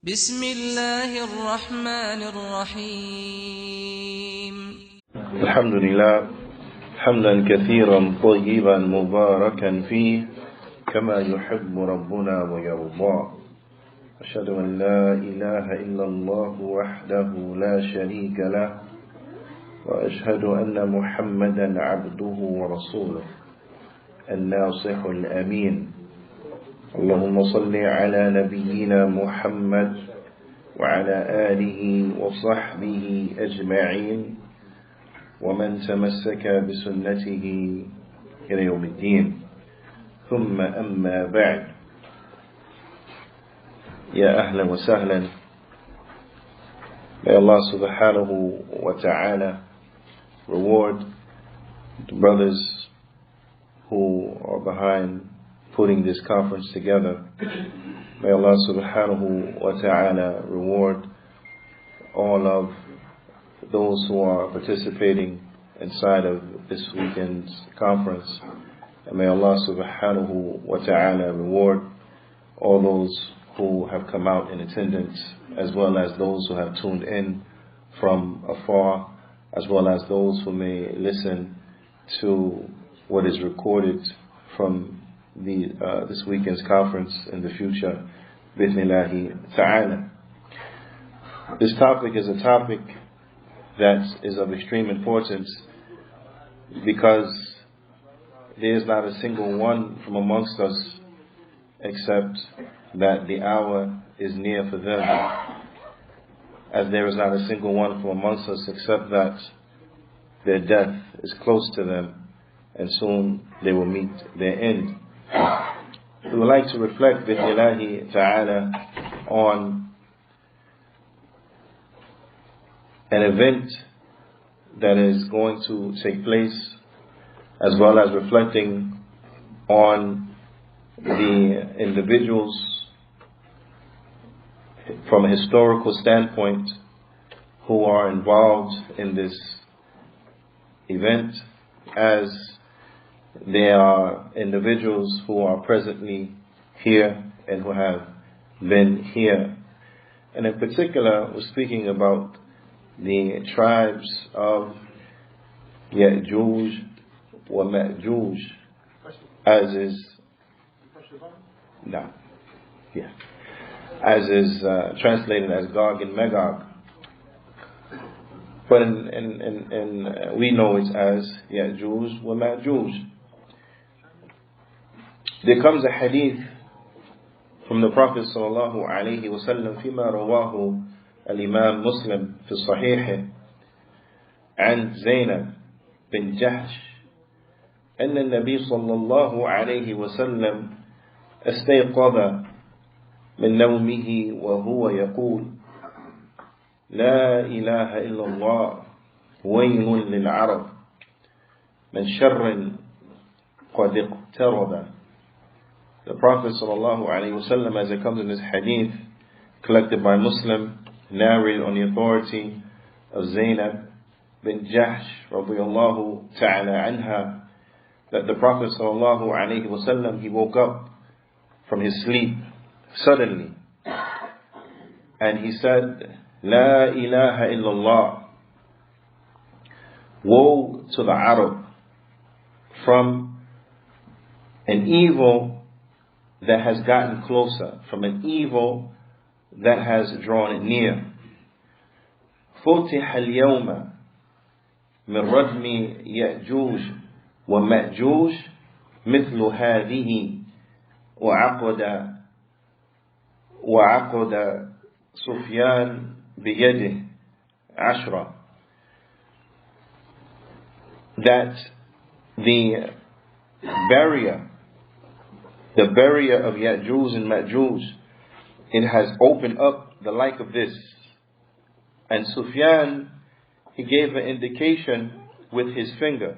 بسم الله الرحمن الرحيم الحمد لله حمدا كثيرا طيبا مباركا فيه كما يحب ربنا ويرضى أشهد أن لا إله إلا الله وحده لا شريك له وأشهد أن محمدا عبده ورسوله الناصح الأمين اللهم صل على نبينا محمد وعلى آله وصحبه أجمعين ومن تمسك بسنته إلى يوم الدين ثم أما بعد يا أهلا وسهلا. May Allah subhanahu wa ta'ala reward the brothers who are behind putting this conference together. May Allah subhanahu wa ta'ala reward all of those who are participating inside of this weekend's conference. And may Allah subhanahu wa ta'ala reward all those who have come out in attendance, as well as those who have tuned in from afar, as well as those who may listen to what is recorded from this weekend's conference in the future, Bithnillahi ta'ala. This topic is a topic that is of extreme importance because there is not a single one from amongst us except that the hour is near for them, as there is not a single one from amongst us except that their death is close to them and soon they will meet their end. We would like to reflect Bithnillahi ta'ala on an event that is going to take place, as well as reflecting on the individuals from a historical standpoint who are involved in this event, as there are individuals who are presently here and who have been here. And in particular, we're speaking about the tribes of Ya'juj wa Ma'juj, as is translated as Gog and Magog. But we know it as Ya'juj wa Ma'juj. There comes a hadith from the Prophet sallallahu alayhi wa sallam فيما رواه الإمام مسلم في الصحيح عن زينب بن جحش أن النبي صلى الله عليه وسلم استيقظ من نومه وهو يقول لا إله إلا الله ويل للعرب من شر قد اقترب. The Prophet ﷺ, as it comes in this hadith collected by Muslim, narrated on the authority of Zainab bin Jahsh radiyallahu ta'ala anha, that the Prophet ﷺ, he woke up from his sleep suddenly and he said, La ilaha illallah, woe to the Arab from an evil that has gotten closer, from an evil that has drawn near. فتح اليوم من ردم يأجوج ومأجوج مثل هذه وعقد سفيان بيده 10. That the barrier of Ya'juj and Ma'juj, it has opened up the like of this. And Sufyan, he gave an indication with his finger,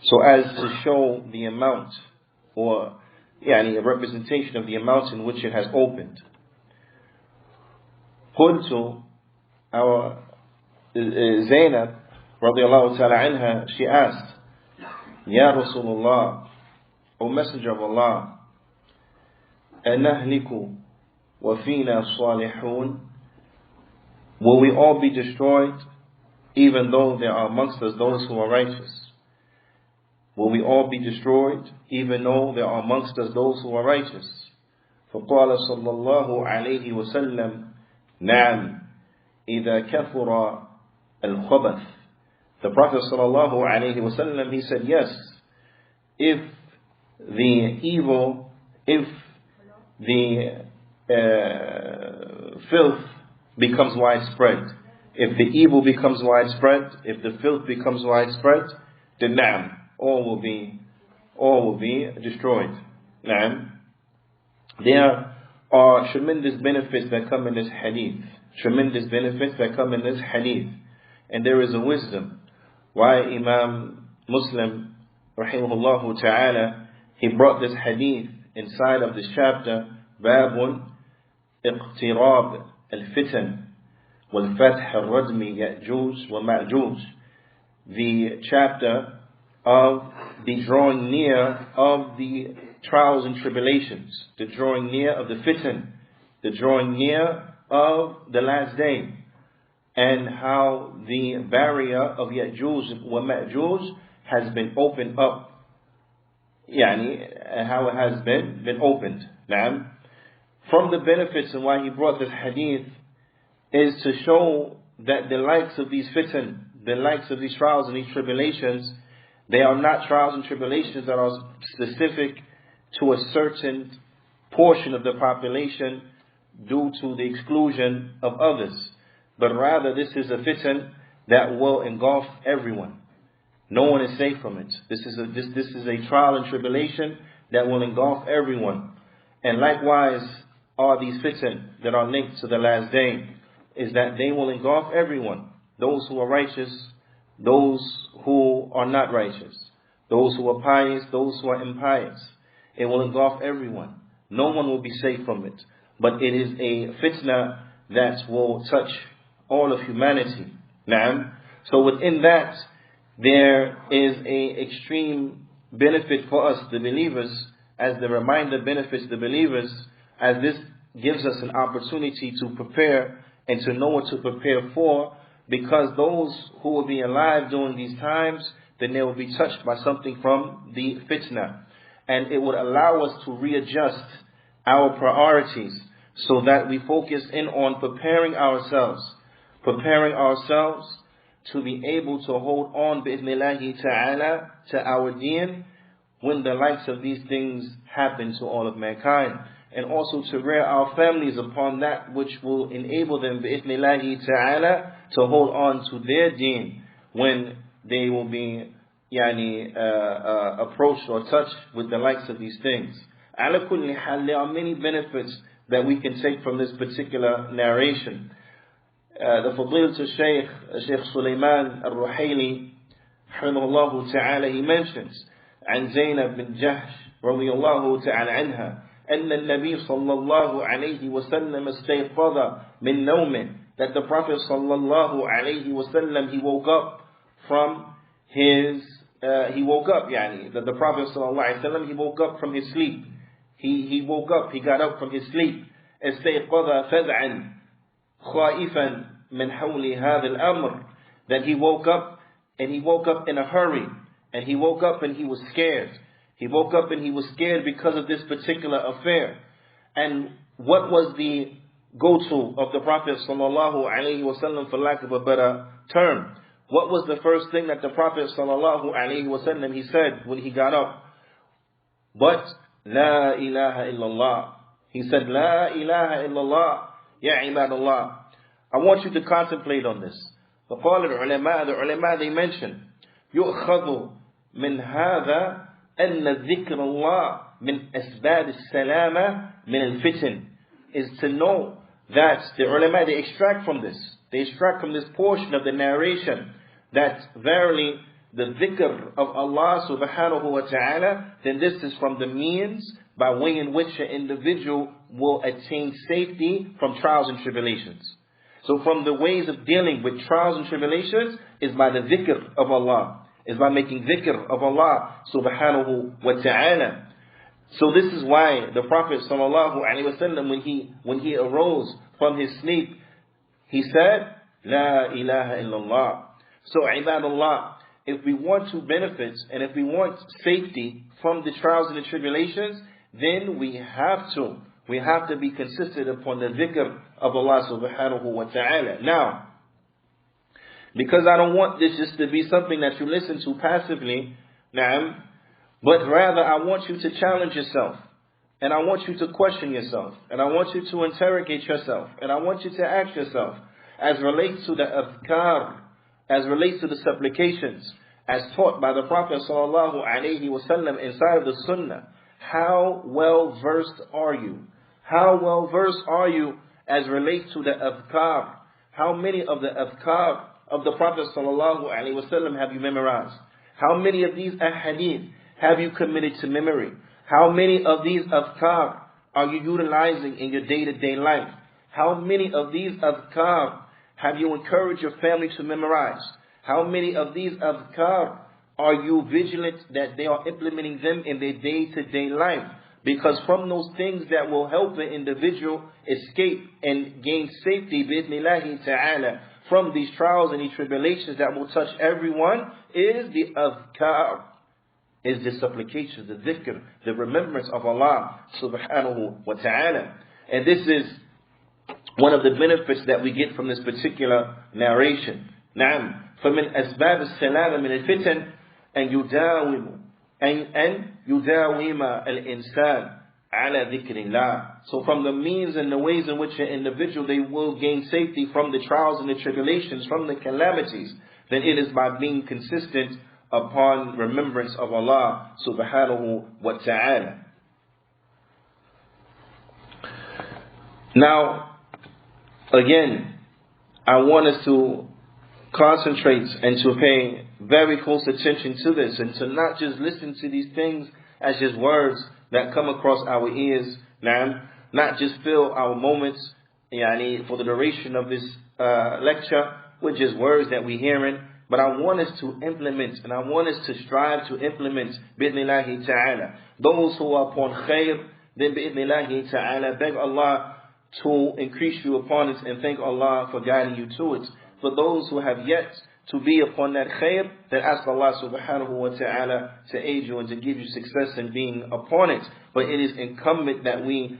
so as to show the amount, or a representation of the amount in which it has opened. Qultu, our Zainab radiallahu ta'ala anha, she asked, Ya Rasulullah, O Messenger of Allah, أنهلك وَفِينَا صَالِحُونَ. Will we all be destroyed, even though there are amongst us those who are righteous? Will we all be destroyed, even though there are amongst us those who are righteous? فقال صلى الله عليه وسلم نعم إذا كثر الخبث. The Prophet صلى الله عليه وسلم, he said, yes, if the evil, if the filth becomes widespread, if the evil becomes widespread, if the filth becomes widespread, then na'am, all will be destroyed. Na'am. There are tremendous benefits that come in this hadith. Tremendous benefits that come in this hadith. And there is a wisdom why Imam Muslim, rahimahullah ta'ala, he brought this hadith inside of this chapter, Babun اقتراب الفتن والفتح الردم يأجوج ومأجوج. The chapter of the drawing near of the trials and tribulations, the drawing near of the fitan, the drawing near of the last day, and how the barrier of Ya'juj wa Ma'juj has been opened up, and how it has been opened. Now, from the benefits and why he brought this hadith is to show that the likes of these fitan, the likes of these trials and these tribulations, they are not trials and tribulations that are specific to a certain portion of the population due to the exclusion of others. But rather, this is a fitan that will engulf everyone. No one is safe from it. This is a trial and tribulation that will engulf everyone. And likewise are these fitan that are linked to the last day, is that they will engulf everyone. Those who are righteous, those who are not righteous, those who are pious, those who are impious. It will engulf everyone. No one will be safe from it. But it is a fitna that will touch all of humanity. Naam. So within that, there is a extreme benefit for us, the believers, as the reminder benefits the believers, as this gives us an opportunity to prepare and to know what to prepare for, because those who will be alive during these times, then they will be touched by something from the fitna. And it would allow us to readjust our priorities so that we focus in on preparing ourselves to be able to hold on bi'idhnillahi ta'ala to our deen when the likes of these things happen to all of mankind. And also to rear our families upon that which will enable them bi'idhnillahi ta'ala to hold on to their deen when they will be approached or touched with the likes of these things. Ala kulli hal, there are many benefits that we can take from this particular narration. The Fadilat Shaykh Sulaiman al-Ruhaili, rahimahullah ta'ala, he mentions عن زينب بن جحش رضي الله تعالى عنها أن النبي صلى الله عليه وسلم استيقظ من نومه, that the Prophet صلى الله عليه وسلم, he woke up from his that the Prophet صلى الله عليه وسلم, he woke up from his sleep. He woke up, he got up from his sleep. استيقظ فزعا خائفا من حول هذا الأمر, that he woke up in a hurry, and he woke up and he was scared. He woke up and he was scared because of this particular affair. And what was the go-to of the Prophet sallallahu alaihi wasallam, for lack of a better term? What was the first thing that the Prophet sallallahu alaihi wasallam, he said when he got up? But La ilaha illallah. He said, La ilaha illallah. Ya ibadallah. I want you to contemplate on this. The ulama, they mention, يؤخذ من هذا أن ذكر الله من أسباب السلامة من الفتن, is to know that the ulama, they extract from this portion of the narration that verily the dhikr of Allah subhanahu wa ta'ala, then this is from the means by way in which an individual will attain safety from trials and tribulations. So from the ways of dealing with trials and tribulations is by the dhikr of Allah, is by making dhikr of Allah subhanahu wa ta'ala. So this is why the Prophet ﷺ, when he arose from his sleep, he said, La ilaha illallah. So ibadallah, if we want to benefit and if we want safety from the trials and the tribulations, then we have to be consistent upon the dhikr of Allah subhanahu wa ta'ala. Now, because I don't want this just to be something that you listen to passively, but rather I want you to challenge yourself, and I want you to question yourself, and I want you to interrogate yourself, and I want you to ask yourself, as relates to the adhkar, as relates to the supplications, as taught by the Prophet sallallahu alaihi wasallam inside of the Sunnah, how well versed are you? How well versed are you as relates to the adhkar? How many of the adhkar of the Prophet sallallahu alaihi wasallam have you memorized? How many of these ahadith have you committed to memory? How many of these adhkar are you utilizing in your day-to-day life? How many of these adhkar have you encouraged your family to memorize? How many of these adhkar are you vigilant that they are implementing them in their day-to-day life? Because from those things that will help the individual escape and gain safety, bi'idhnillahi ta'ala, from these trials and these tribulations that will touch everyone, is the adhkar, is the supplication, the dhikr, the remembrance of Allah subhanahu wa ta'ala. And this is one of the benefits that we get from this particular narration. نعم فمن أسباب السلامة من الفتن أن يداوم الإنسان على ذكر الله. So from the means and the ways in which an individual they will gain safety from the trials and the tribulations, from the calamities, then it is by being consistent upon remembrance of Allah subhanahu wa ta'ala. Now, again, I want us to concentrate and to pay very close attention to this, and to not just listen to these things as just words that come across our ears, not just fill our moments for the duration of this lecture with just words that we're hearing, but I want us to implement, and I want us to strive to implement, bi'idhnillahi ta'ala. Those who are upon khair, then bi'idhnillahi ta'ala, beg Allah to increase you upon it, and thank Allah for guiding you to it. For those who have yet to be upon that khair, then ask Allah subhanahu wa ta'ala to aid you and to give you success in being upon it. But it is incumbent that we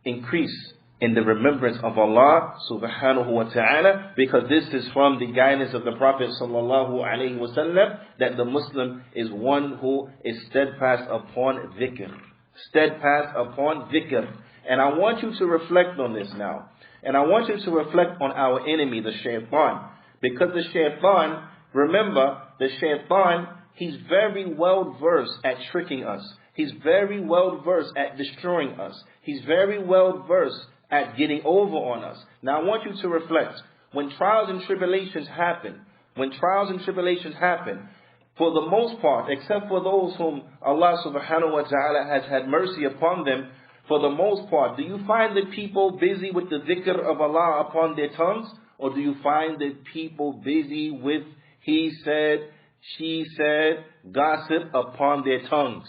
increase in the remembrance of Allah subhanahu wa ta'ala, because this is from the guidance of the Prophet sallallahu alaihi wasallam, that the Muslim is one who is steadfast upon dhikr. Steadfast upon dhikr. And I want you to reflect on this now. And I want you to reflect on our enemy, the shaitan. Because the shaitan, remember, the shaitan, he's very well versed at tricking us. He's very well versed at destroying us. He's very well versed at getting over on us. Now I want you to reflect. When trials and tribulations happen, for the most part, except for those whom Allah subhanahu wa ta'ala has had mercy upon them, for the most part, do you find the people busy with the dhikr of Allah upon their tongues? Or do you find the people busy with he said, she said, gossip upon their tongues?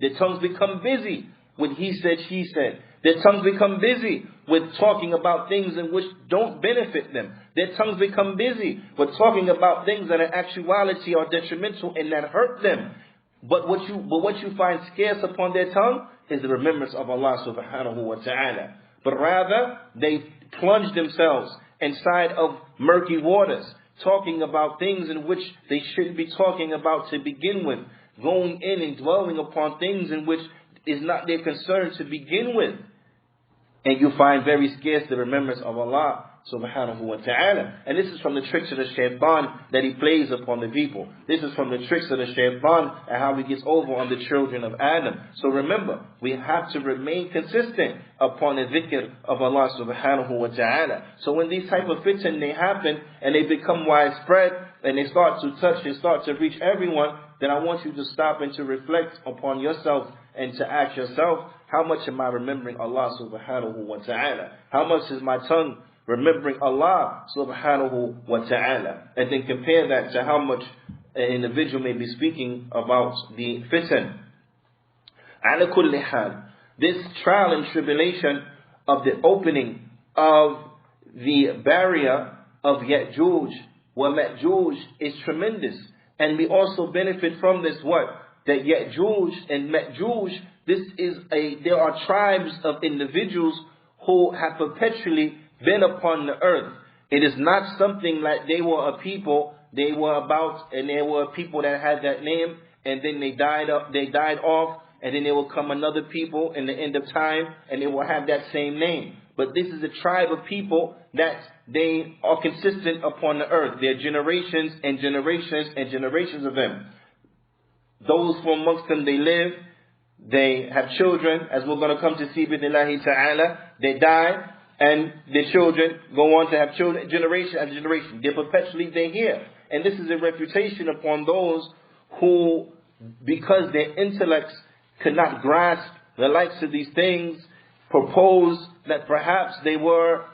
Their tongues become busy with he said, she said. Their tongues become busy with talking about things in which don't benefit them. Their tongues become busy with talking about things that in actuality are detrimental and that hurt them. But what you find scarce upon their tongue is the remembrance of Allah subhanahu wa ta'ala. But rather, they plunge themselves inside of murky waters, talking about things in which they shouldn't be talking about to begin with, going in and dwelling upon things in which is not their concern to begin with. And you find very scarce the remembrance of Allah subhanahu wa ta'ala. And this is from the tricks of the shaitan that he plays upon the people. This is from the tricks of the shaitan and how he gets over on the children of Adam. So remember, we have to remain consistent upon the dhikr of Allah subhanahu wa ta'ala. So when these type of fitan, they happen and they become widespread and they start to touch and start to reach everyone, then I want you to stop and to reflect upon yourself and to ask yourself, how much am I remembering Allah subhanahu wa ta'ala? How much is my tongue remembering Allah subhanahu wa ta'ala? And then compare that to how much an individual may be speaking about the fitan. على كل حال, this trial and tribulation of the opening of the barrier of Ya'juj wa Ma'juj is tremendous. And we also benefit from this what? That Ya'juj and Ma'juj, there are tribes of individuals who have perpetually been upon the earth. It is not something like they were a people, they were people that had that name, and then they died off, and then there will come another people in the end of time, and they will have that same name. But this is a tribe of people that they are consistent upon the earth. There are generations and generations and generations of them. Those from amongst them, they live, they have children, as we're going to come to see bi'idhnillahi ta'ala. They die, and their children go on to have children, generation after generation. They're perpetually here. And this is a refutation upon those who, because their intellects could not grasp the likes of these things, propose that perhaps they were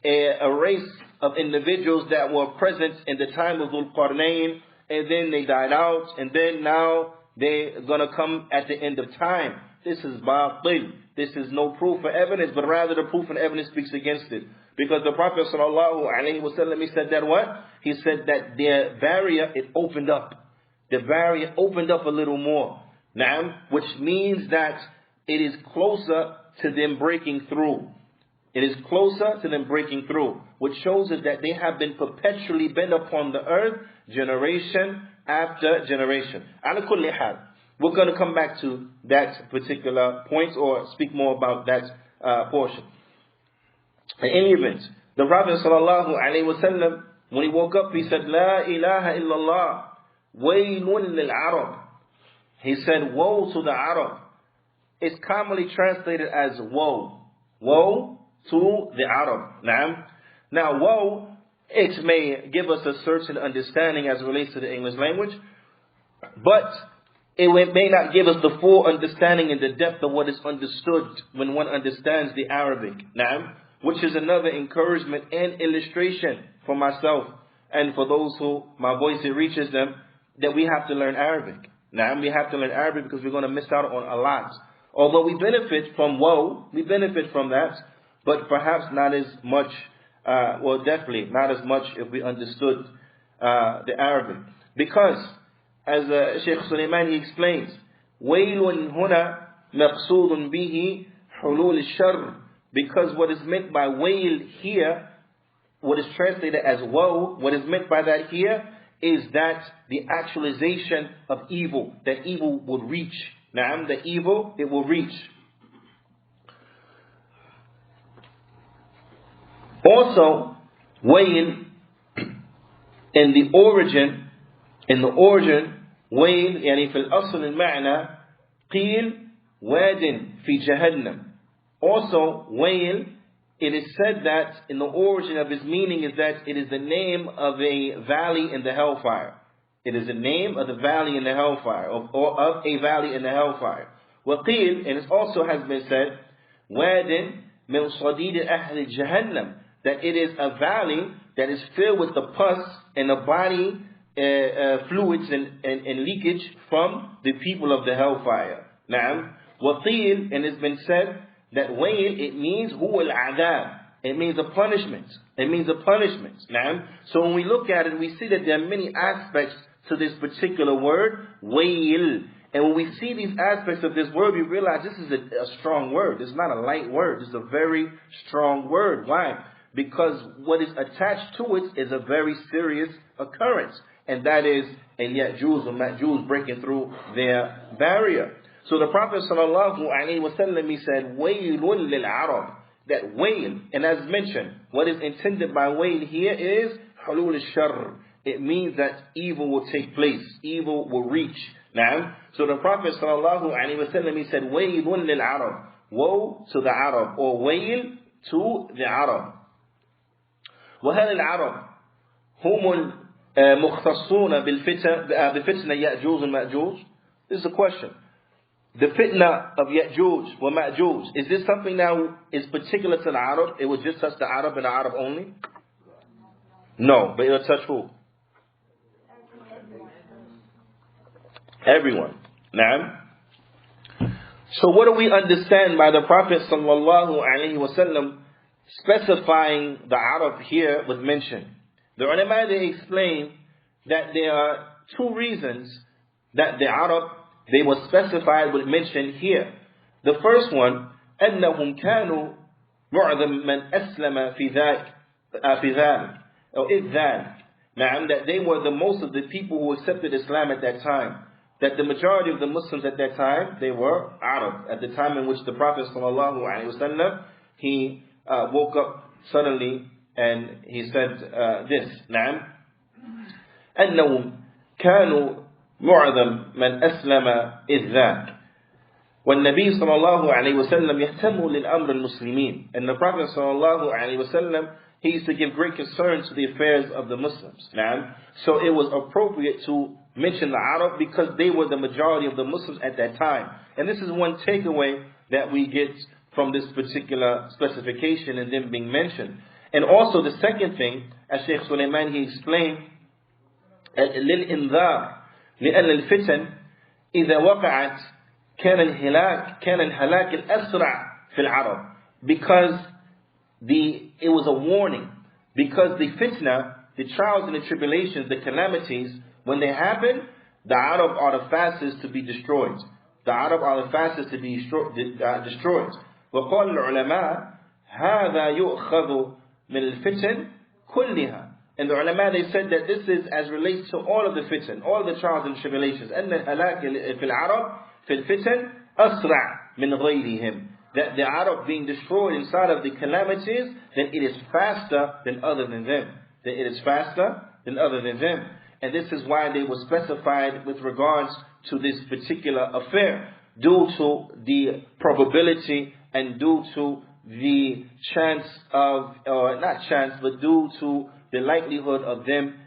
a race of individuals that were present in the time of Dhul-Qarnayn, and then they died out, and then now they're going to come at the end of time. This is batil. This is no proof or evidence, but rather the proof and evidence speaks against it. Because the Prophet ﷺ, he said that what? He said that their barrier, it opened up. The barrier opened up a little more. Naam, which means that it is closer to them breaking through. It is closer to them breaking through, which shows us that they have been perpetually bent upon the earth, generation after generation. Ala kulli hal, we're going to come back to that particular point or speak more about that portion. In any event, the Prophet ﷺ, when he woke up, he said, La ilaha illallah, waylun lil Arab. He said, woe to the Arab. It's commonly translated as woe. Woe to the Arab. Now, woe, it may give us a certain understanding as it relates to the English language, but it may not give us the full understanding and the depth of what is understood when one understands the Arabic. Which is another encouragement and illustration for myself and for those who my voice reaches them, that we have to learn Arabic. We have to learn Arabic because we're going to miss out on a lot. Although we benefit from woe, we benefit from that, but perhaps not as much, definitely not as much if we understood the Arabic. Because, as Shaykh Sulaiman explains, وَيْلٌ هُنَا مَقْصُودٌ بِهِ حُلُولِ الشَّرِّ. Because what is meant by wail here, what is translated as woe, what is meant by that here is that the actualization of evil, that evil will reach. The evil, it will reach. Also, wail, in the origin, wail, يعني في الأصل المعنى قيل واد في جهنم. Also, wail, it is said that in the origin of its meaning is that it is the name of a valley in the hellfire. It is the name of the valley in the hellfire, or of a valley in the hellfire. وقيل, and it also has been said, واد من صديد أهل جهنم, that it is a valley that is filled with the pus and the body fluids and leakage from the people of the hellfire. وقيل, and it's been said that wail, it means huwa al-adab. It means a punishment. It means a punishment. So when we look at it, we see that there are many aspects to this particular word, wail. And when we see these aspects of this word, we realize this is a strong word. It's not a light word. It's a very strong word. Why? Because what is attached to it is a very serious occurrence. And that is Ya'juj or Ma'juj breaking through their barrier. So the Prophet ﷺ, he said, waylun lil Arab, that wail. And as mentioned, what is intended by wail here is hulul al-sharr. It means that evil will take place, evil will reach. So the Prophet ﷺ, he said, waylun lil Arab, woe to the Arab, or wail to the Arab. وهل العرب هم المختصون بفتنة يأجوج ومأجوج? This is a question. The fitna of Ya'juj wa Ma'juj, is this something that is particular to the Arab? It would just touch the Arab and the Arab only? No, but it'll touch who? Everyone. So what do we understand by the Prophet sallallahu alaihi wasallam specifying the Arab here with mention? The ulama, they explain that there are two reasons that the Arab, they were specified with mention here. The first one, أنهم كانوا معظم من أسلم في ذلك أو إذ ذلك. That they were the most of the people who accepted Islam at that time. That the majority of the Muslims at that time, they were Arab. At the time in which the Prophet sallallahu alaihi wasallam, he woke up suddenly and he said this. نعم أنهم كانوا معظم من أسلم إذ ذاك والنبي صلى الله عليه وسلم يهتم للأمر المسلمين. And the Prophet sallallahu alaihi wasallam, he used to give great concern to the affairs of the Muslims. So it was appropriate to mention the Arab because they were the majority of the Muslims at that time. And this is one takeaway that we get from this particular specification and them being mentioned. And also the second thing, as Shaykh Sulaiman, he explained, للإنذار لأن الفتن إذا وقعت كان الهلاك الأسرع في العرب. Because it was a warning. Because the fitna, the trials and the tribulations, the calamities, when they happen, the Arab are the fastest to be destroyed. The Arab are the fastest to be destroyed. وقال العلماء هذا يؤخذ من الفتن كلها. And the ulama, they said that this is as relates to all of the fitan, all of the trials and tribulations. أن الهلاك في العرب في الفتن أسرع من غيرهم. That the Arab being destroyed inside of the calamities, then it is faster than other than them. That it is faster than other than them. And this is why they were specified with regards to this particular affair, due to the probability and due to the chance of, or not chance, but due to the likelihood of them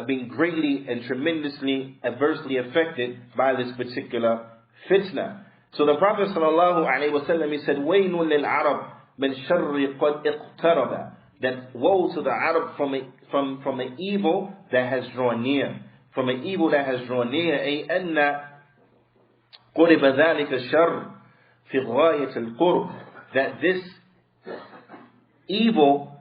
being greatly and tremendously adversely affected by this particular fitna. So the Prophet sallallahu alaihi wasallam, he said, وَيْنٌ لِلْعَرَبْ مِنْ شَرِّ قَدْ اقْتَرَبَ. That woe to the Arab from an evil that has drawn near. From an evil that has drawn near. أي أن قرب ذلك الشر في غاية القرب. That this evil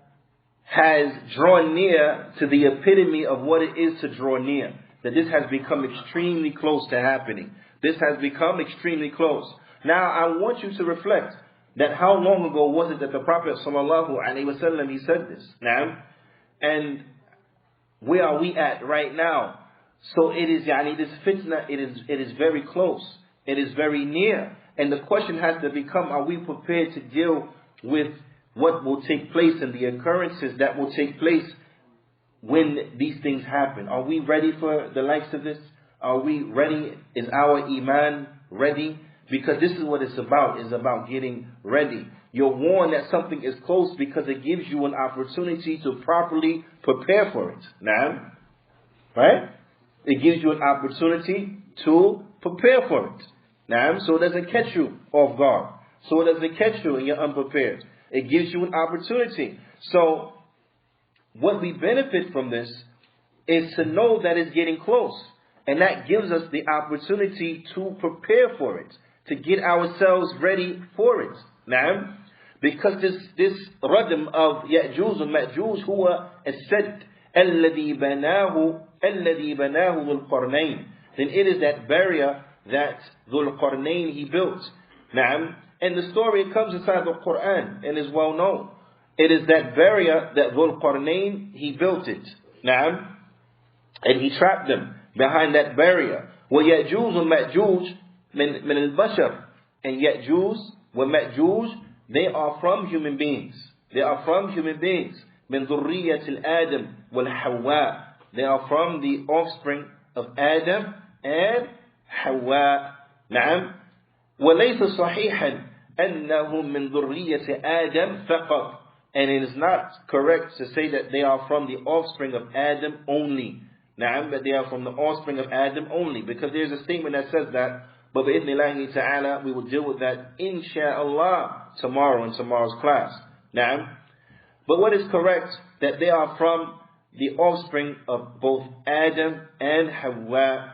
has drawn near to the epitome of what it is to draw near. That this has become extremely close to happening. This has become extremely close. Now I want you to reflect that how long ago was it that the Prophet sallallahu alaihi wasallam, he said this? Now, and where are we at right now? So it is, this fitna, it is very close. It is very near. And the question has to become, are we prepared to deal with what will take place and the occurrences that will take place when these things happen? Are we ready for the likes of this? Are we ready? Is our iman ready? Because this is what it's about. It's about getting ready. You're warned that something is close because it gives you an opportunity to properly prepare for it. Now, right? It gives you an opportunity to prepare for it. Now, so it doesn't catch you off guard. So it doesn't catch you and you're unprepared. It gives you an opportunity. So what we benefit from this is to know that it's getting close. And that gives us the opportunity to prepare for it, to get ourselves ready for it. Now, because this radam of Ya'juj and Ma'juj huwa as-sadd alladhi banahu Dhul Qarnayn. Then it is that barrier that Dhul Qarnayn he built. Now, and the story comes inside the Qur'an and is well known. It is that barrier that Dhul Qarnayn he built it. Now, and he trapped them behind that barrier. وَيَأْجُوجُ وَمَأْجُوجُ مِنَ الْبَشَرِ. And Ya'juj وَمَأْجُوج, they are from human beings. They are from human beings. مِنْ ذُرِّيَّةِ الْآدَمِ وَالْحَوَّاءِ. They are from the offspring of Adam and Hawa. نعم. وَلَيْسَ صَحِيحًا أَنَّهُمْ مِنْ ذُرِّيَّةِ آدَمِ فَقَطْ. And it is not correct to say that they are from the offspring of Adam only. But they are from the offspring of Adam only. Because there's a statement that says that. But bi'idhnillahi ta'ala, we will deal with that insha'Allah tomorrow in tomorrow's class. But what is correct? That they are from the offspring of both Adam and Hawa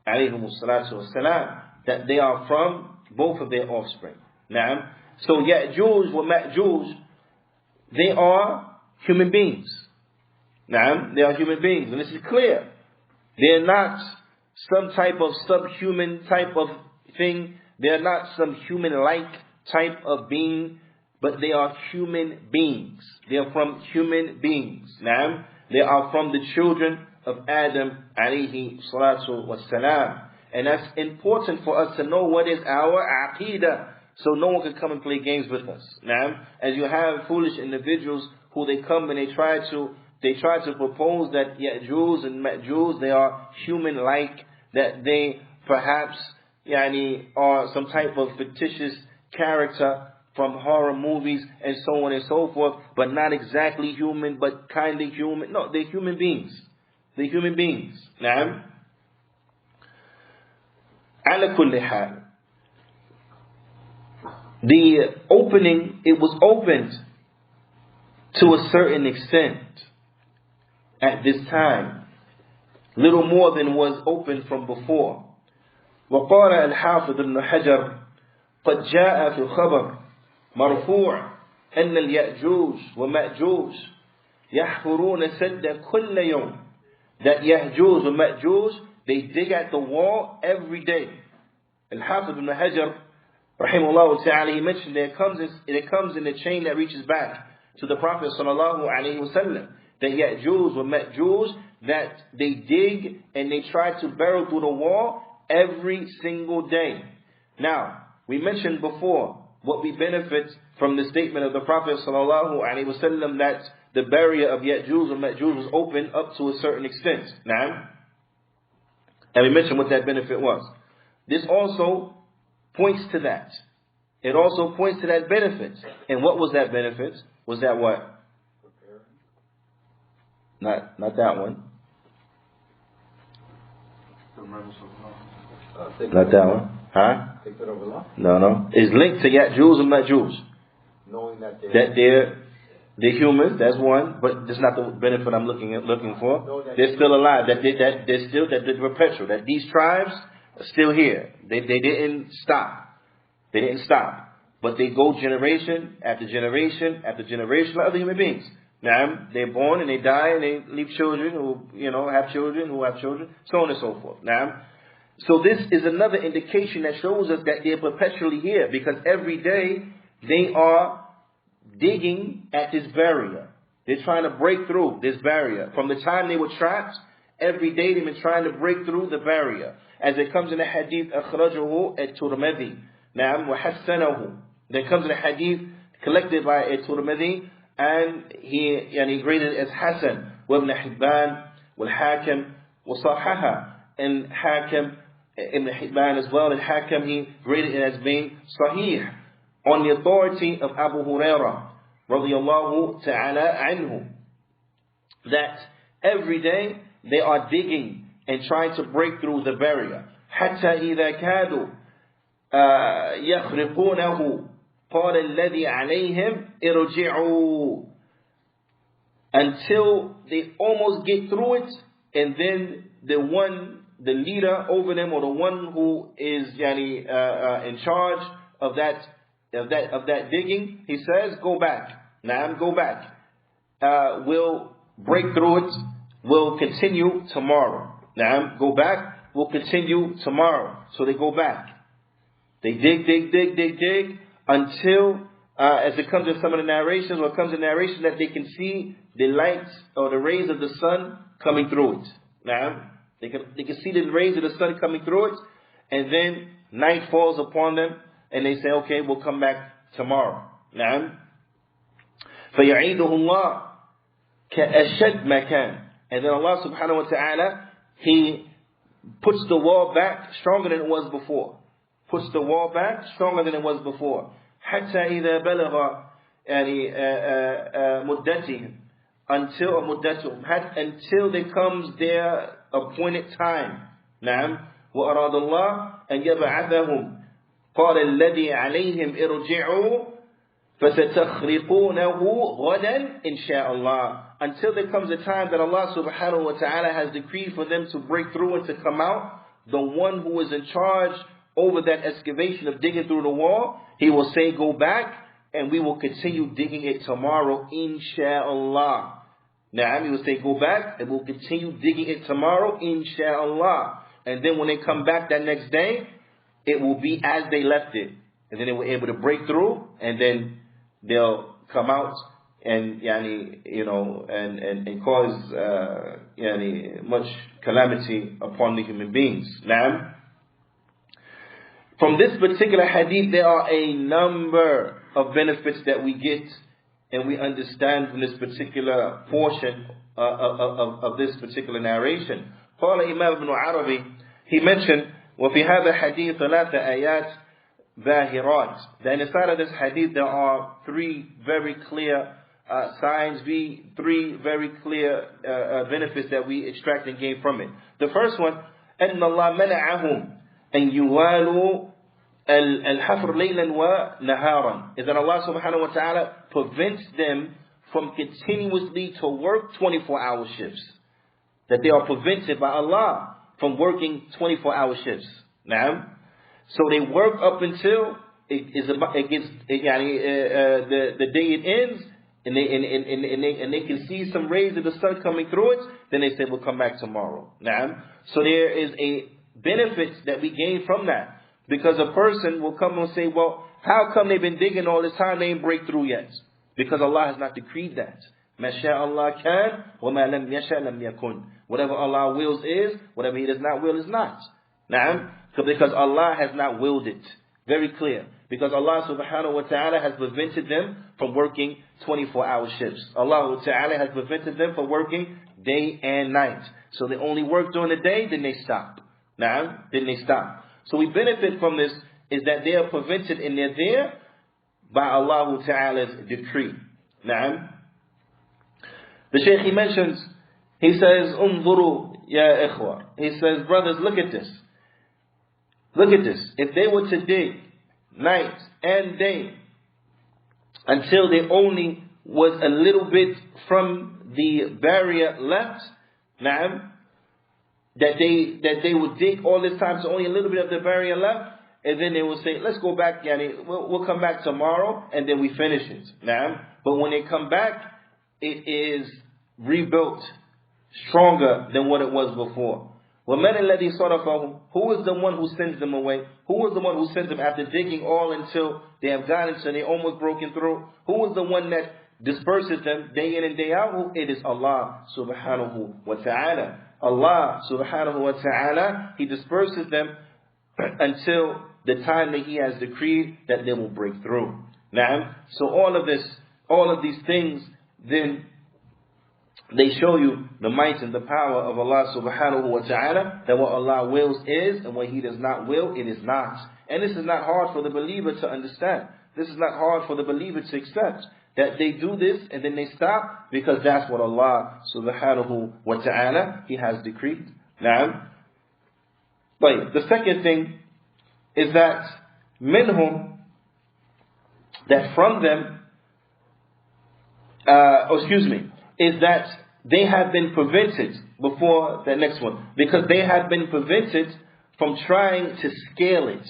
alayhimus salatu wassalam. that they are from both of their offspring. Naam. So Ya'juj wa Ma'juj, they are human beings. Naam, they are human beings, and this is clear. They're not some type of subhuman type of thing. They're not some human-like type of being, but they are human beings. They are from human beings. Naam, they are from the children of Adam alayhi salatu wassalam. And that's important for us to know what is our aqidah, so no one can come and play games with us. Naam, as you have foolish individuals who they come and they try to propose that Ya'juj and Ma'juj, they are human-like, that they perhaps are some type of fictitious character from horror movies and so on and so forth, but not exactly human, but kind of human. No, they're human beings. They're human beings. Naam. Ala kulli hal. The opening, it was opened to a certain extent at this time, little more than was open from before. وقال الحافظ ابن حجر قد جاء في الخبر مرفوع أن اليأجوج ومأجوج يحفرون سد كل يوم, that Ya'juj and Ma'juj, they dig at the wall every day. Al-Hafiz ibn Hajar rahimahullah ta'ala, he mentioned that it comes in the chain that reaches back to the Prophet sallallahu alaihi wasallam, that Ya'juj and Ma'juj, that they dig and they try to burrow through the wall every single day. Now, we mentioned before what we benefit from the statement of the Prophet sallallahu alaihi wasallam, that the barrier of Ya'juj and Ma'juj was open up to a certain extent. Now, and we mentioned what that benefit was. This also points to that. It also points to that benefit. And what was that benefit? Was that what? Not that one. Not that one. Huh? No. It's linked to Ya'juj and Ma'juj. Knowing that they're humans, that's one, but that's not the benefit I'm looking for. They're still alive, that they're perpetual, that these tribes are still here. They didn't stop. They didn't stop. But they go generation after generation after generation like other human beings. Now, they're born and they die and they leave children who have children who have children, so on and so forth. Now, so this is another indication that shows us that they're perpetually here, because every day they are digging at this barrier. They're trying to break through this barrier. From the time they were trapped, every day they've been trying to break through the barrier. As it comes in the hadith, أخرجه الترمذي. نعم وحسنه. That comes in the hadith collected by الترمذي, and he graded it as Hasan. وابن حبان والحاكم وصححه. And Hakim, Ibn Hibban as well, and Hakim, he graded it as being Sahih, on the authority of Abu Hurairah radiyallahu ta'ala anhu, that every day they are digging and trying to break through the barrier. حتى إذا كادوا يخرقونه قال الذي عليهم ارجعوا, until they almost get through it, and then the leader over them, or the one who is in charge of that digging, he says, go back. Naam, go back. We'll break through it. We'll continue tomorrow. Naam, go back. We'll continue tomorrow. So they go back. They dig until, as it comes in some of the narrations, or it comes in narration, that they can see the lights or the rays of the sun coming through it. Naam, they can see the rays of the sun coming through it, and then night falls upon them, and they say, okay, we'll come back tomorrow. Naam. فَيَعِيدُهُ اللَّهُ كَأَشَدْ مَكَانٍ. And then Allah subhanahu wa ta'ala, He puts the wall back stronger than it was before. Puts the wall back stronger than it was before. حَتَّى إِذَا بَلَغَ مُدَّتِهِمْ, until there comes their appointed time. نعم. وأراد الله أن يبعثهم قال الذي عليهم ارجعوا فستخرقونه غدا إن شاء الله, until there comes a time that Allah subhanahu wa ta'ala has decreed for them to break through and to come out. The one who is in charge over that excavation of digging through the wall, he will say, go back, and we will continue digging it tomorrow, insha'Allah. Now, he will say, go back, and we'll continue digging it tomorrow, insha'Allah. And then when they come back that next day, it will be as they left it. And then they were able to break through, and then they'll come out and and cause much calamity upon the human beings. Now, from this particular hadith, there are a number of benefits that we get and we understand from this particular portion of this particular narration. قال Imam Ibn Arabi, he mentioned, وفي هذا حديث ثلاث آيات ظاهرات. That inside of this hadith there are three very clear signs, three very clear benefits that we extract and gain from it. The first one, أن الله منعهم أن يوالوا الحفر ليلا ونهارا, is that Allah subhanahu wa ta'ala prevents them from continuously to work 24-hour shifts. That they are prevented by Allah from working 24-hour shifts. Now, so they work up until the day it ends, and they can see some rays of the sun coming through it. Then they say, we'll come back tomorrow. Now, so there is a benefit that we gain from that, because a person will come and say, well, how come they've been digging all this time, they ain't break through yet? Because Allah has not decreed that. مَا شَاءَ اللَّهُ كَانَ وَمَا لَمْ يَشَأْ لَمْ يَكُنْ. Whatever Allah wills is, whatever He does not will is not. Now, because Allah has not willed it. Very clear. Because Allah subhanahu wa ta'ala has prevented them from working 24-hour shifts. Allah ta'ala has prevented them from working day and night. So they only work during the day, then they stop. Now, then they stop. So we benefit from this, is that they are prevented and they're there by Allah ta'ala's decree. Now, the Shaykh, he mentions, he says, Unzuru ya ikhwa. He says, brothers, look at this. Look at this. If they were to dig night and day until there only was a little bit from the barrier left, na'am, that they would dig all this time, so only a little bit of the barrier left, and then they will say, let's go back, we'll come back tomorrow, and then we finish it. Na'am. But when they come back, it is rebuilt stronger than what it was before. وَمَنِ الَّذِي صَرَفَهُمْ. Who is the one who sends them away? Who is the one who sends them after digging all until they have gotten to, they almost broken through? Who is the one that disperses them day in and day out? It is Allah subhanahu wa ta'ala. Allah subhanahu wa ta'ala, He disperses them until the time that He has decreed that they will break through. Now, so all of these things, then they show you the might and the power of Allah subhanahu wa ta'ala, that what Allah wills is, and what He does not will, it is not. And this is not hard for the believer to understand. This is not hard for the believer to accept, that they do this and then they stop, because that's what Allah subhanahu wa ta'ala, He has decreed. Now, but the second thing is that minhum, that from them, is that they have been prevented, before the next one, because they have been prevented from trying to scale it.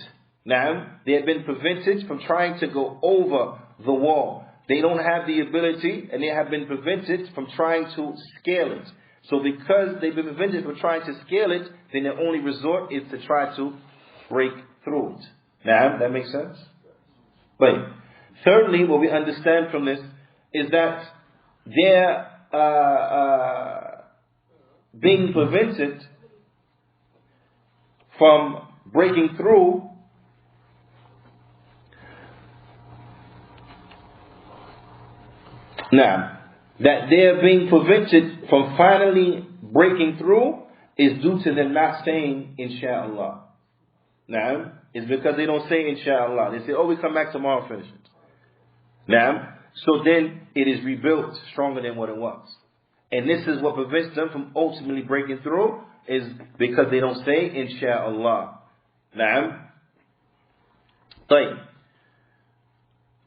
Now, they have been prevented from trying to go over the wall. They don't have the ability, and they have been prevented from trying to scale it. So because they've been prevented from trying to scale it, then their only resort is to try to break through it. Now, that makes sense? But thirdly, what we understand from this is that their being prevented from breaking through now, that they're being prevented from finally breaking through is due to them not saying insha'Allah. Now, it's because they don't say insha'Allah. They say, oh, we come back tomorrow, finish it. Now, so then it is rebuilt stronger than what it was. And this is what prevents them from ultimately breaking through, is because they don't say insha'Allah. Now,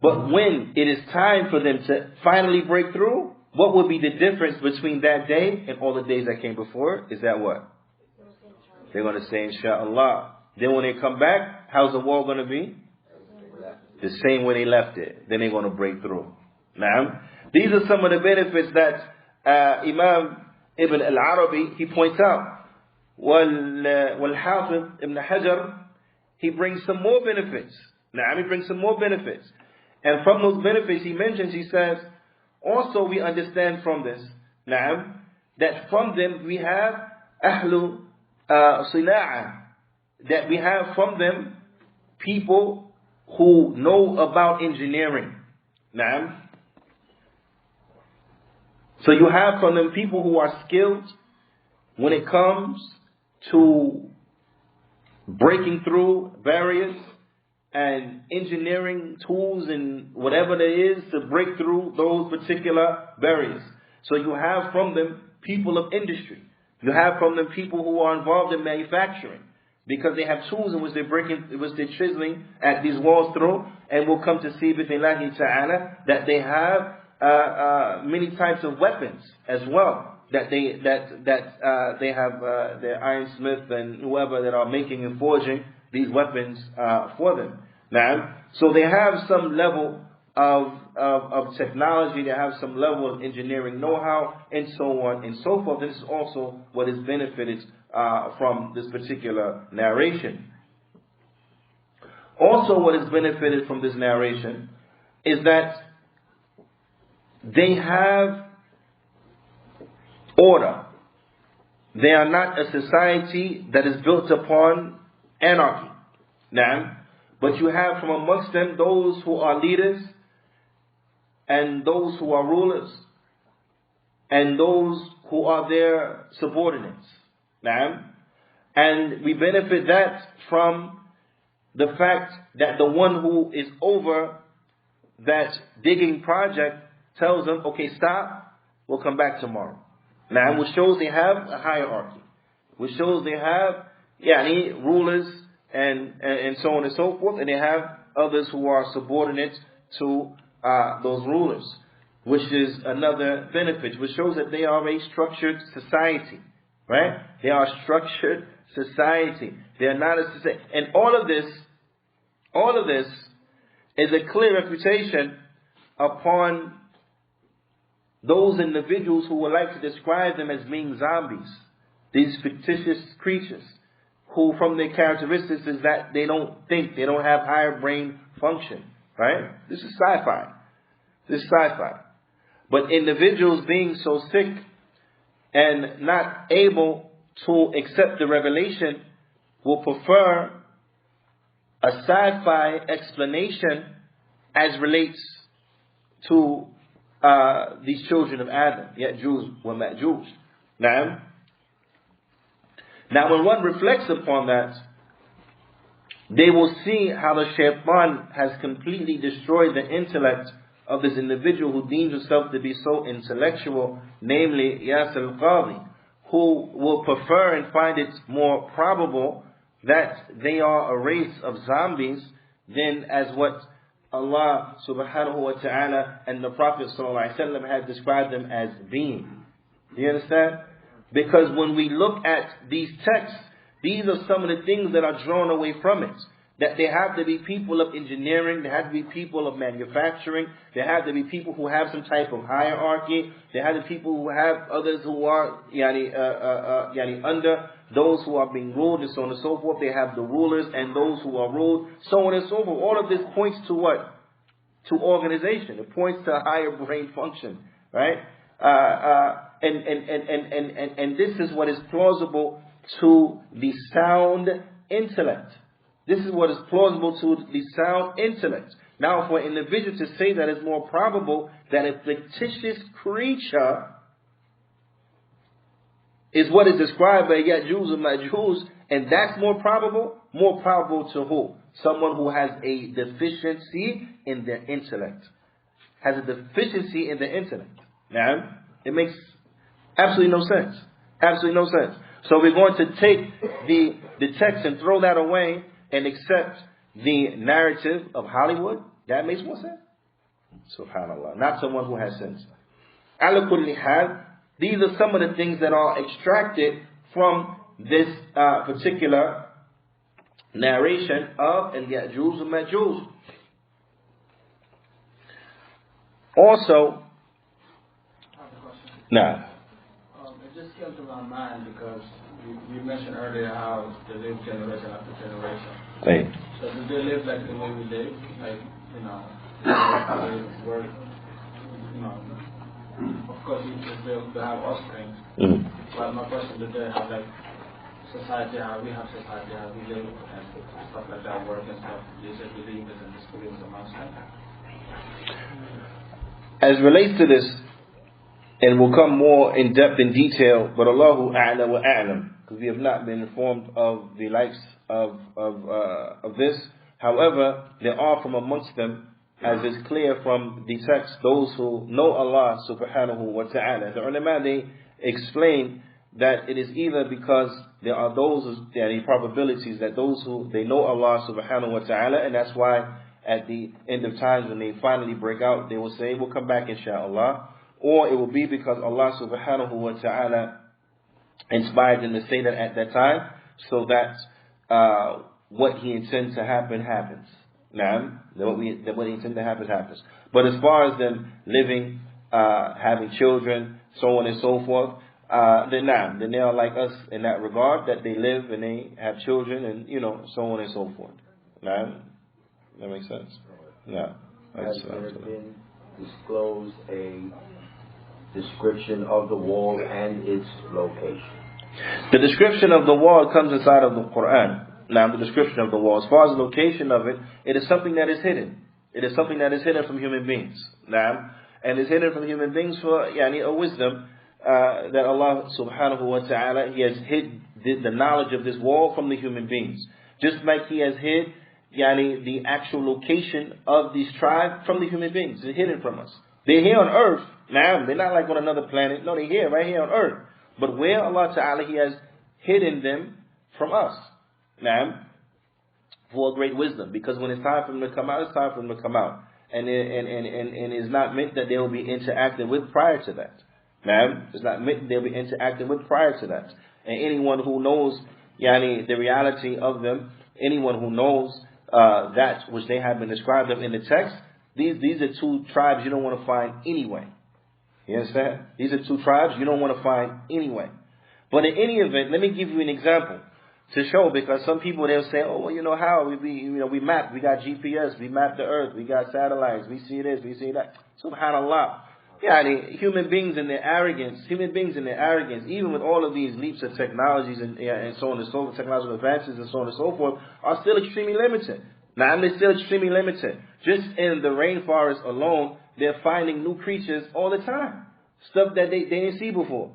but when it is time for them to finally break through, what would be the difference between that day and all the days that came before? Is that what? They're going to say insha'Allah. Then when they come back, how's the wall going to be? The same way they left it. Then they're going to break through. Now, these are some of the benefits that Imam Ibn al-Arabi, he points out. Wal-Hafiz Ibn Hajar, he brings some more benefits. Now, he brings some more benefits. And from those benefits he mentions, he says, also we understand from this, that from them we have Ahlu Sina'a, that we have from them people who know about engineering. So you have from them people who are skilled when it comes to breaking through barriers and engineering tools and whatever there is to break through those particular barriers. So you have from them people of industry. You have from them people who are involved in manufacturing, because they have tools in which they're chiseling at these walls through. And we'll come to see bi'idhnillahi ta'ala that they have many types of weapons as well. That they have their ironsmith and whoever that are making and forging these weapons for them. Now, so they have some level of technology, they have some level of engineering know-how, and so on and so forth. This is also what is benefited from this particular narration. Also, what is benefited from this narration is that they have order. They are not a society that is built upon anarchy. But you have from amongst them those who are leaders, and those who are rulers, and those who are their subordinates. And we benefit that from the fact that the one who is over that digging project tells them, okay, stop, we'll come back tomorrow. Which shows they have a hierarchy, which shows they have rulers and so on and so forth, and they have others who are subordinate to those rulers, which is another benefit, which shows that they are a structured society, right? They are a structured society. They are not a society, and all of this is a clear refutation upon those individuals who would like to describe them as being zombies, these fictitious creatures, who from their characteristics is that they don't think, they don't have higher brain function, right? This is sci-fi. This is sci-fi. But individuals being so sick and not able to accept the revelation will prefer a sci-fi explanation as relates to these children of Adam, Ya'juj wa Ma'juj. Now when one reflects upon that, they will see how the shaitan has completely destroyed the intellect of this individual who deems himself to be so intellectual, namely Yas al-Qadi, who will prefer and find it more probable that they are a race of zombies than as what Allah subhanahu wa ta'ala and the Prophet sallallahu alaihi wasallam had described them as being. Do you understand? Because when we look at these texts, these are some of the things that are drawn away from it. That they have to be people of engineering, they have to be people of manufacturing, they have to be people who have some type of hierarchy, they have to be people who have others who are under those who are being ruled, and so on and so forth. They have the rulers and those who are ruled, so on and so forth. All of this points to what? To organization. It points to a higher brain function, right? And this is what is plausible to the sound intellect. This is what is plausible to the sound intellect. Now, for an individual to say that it's more probable that a fictitious creature is what is described by Ya'juj and Ma'juj, and that's more probable to who? Someone who has a deficiency in their intellect. Has a deficiency in their intellect. Now, it makes absolutely no sense. Absolutely no sense. So we're going to take the text and throw that away and accept the narrative of Hollywood. That makes more sense. SubhanAllah. Not someone who has sense. Ala kulli hal, these are some of the things that are extracted from this particular narration of Ya'juj and Ma'juj. Also, now, it just came to my mind because you mentioned earlier how they live generation after generation. right. So do they live like the way we live? Like, you know, they work, you know, of course they have offspring. But my question, do they have like society, how we have society, how we live and stuff like that, work and stuff? They say believers and disbelievers amongst them. As relates to this, and we'll come more in depth in detail, but Allahu A'la wa A'lam, because we have not been informed of the likes of this. However, there are from amongst them, as is clear from the text, those who know Allah subhanahu wa ta'ala. The ulama, they explain that it is either because there are the probabilities that those who they know Allah subhanahu wa ta'ala, and that's why at the end of times when they finally break out, they will say, we'll come back inshaAllah. Or it will be because Allah subhanahu wa ta'ala inspired them to say that at that time, so that what He intends to happen happens. Naam, that what He intends to happen happens. But as far as them living, having children, so on and so forth, then they are like us in that regard, that they live and they have children and, so on and so forth. Naam. That makes sense? No. Has there been disclosed a description of the wall and its location? The description of the wall comes inside of the Qur'an. Now, the description of the wall, as far as the location of it, it is something that is hidden. It is something that is hidden from human beings. Now, and is hidden from human beings for a wisdom that Allah subhanahu wa ta'ala, He has hid the knowledge of this wall from the human beings. Just like He has hid the actual location of these tribes from the human beings. They're hidden from us. They're here on earth. Now, they're not like on another planet. No, they're here, right here on earth. But where Allah Ta'ala, He has hidden them from us. Now, for a great wisdom. Because when it's time for them to come out, it's time for them to come out. And it's not meant that they will be interacted with prior to that. Now, it's not meant that they'll be interacted with prior to that. And anyone who knows the reality of them, anyone who knows that which they have been described of in the text, these are two tribes you don't want to find anyway. You understand? These are two tribes you don't want to find anyway. But in any event, let me give you an example to show, because some people, they'll say, oh, well, how we map, we got GPS, we map the earth, we got satellites, we see this, we see that. Subhanallah. Human beings in their arrogance, even with all of these leaps of technologies and so on and so forth, technological advances and so on and so forth, are still extremely limited. Now, they're still extremely limited. Just in the rainforest alone, they're finding new creatures all the time. Stuff that they didn't see before.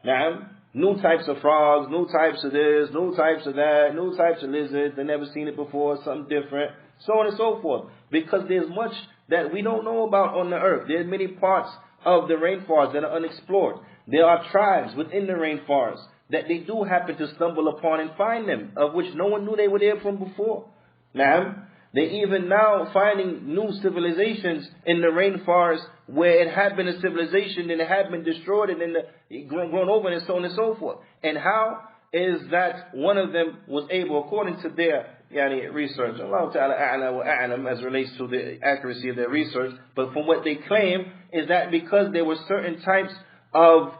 Now, new types of frogs, new types of this, new types of that, new types of lizards, they've never seen it before, something different, so on and so forth. Because there's much that we don't know about on the earth. There's many parts of the rainforest that are unexplored. There are tribes within the rainforest that they do happen to stumble upon and find them, of which no one knew they were there from before. Now, they're even now finding new civilizations in the rainforest where it had been a civilization and it had been destroyed and then grown over and so on and so forth. And how is that one of them was able, according to their research, Allah Ta'ala A'la wa A'lam, as relates to the accuracy of their research, but from what they claim is that because there were certain types of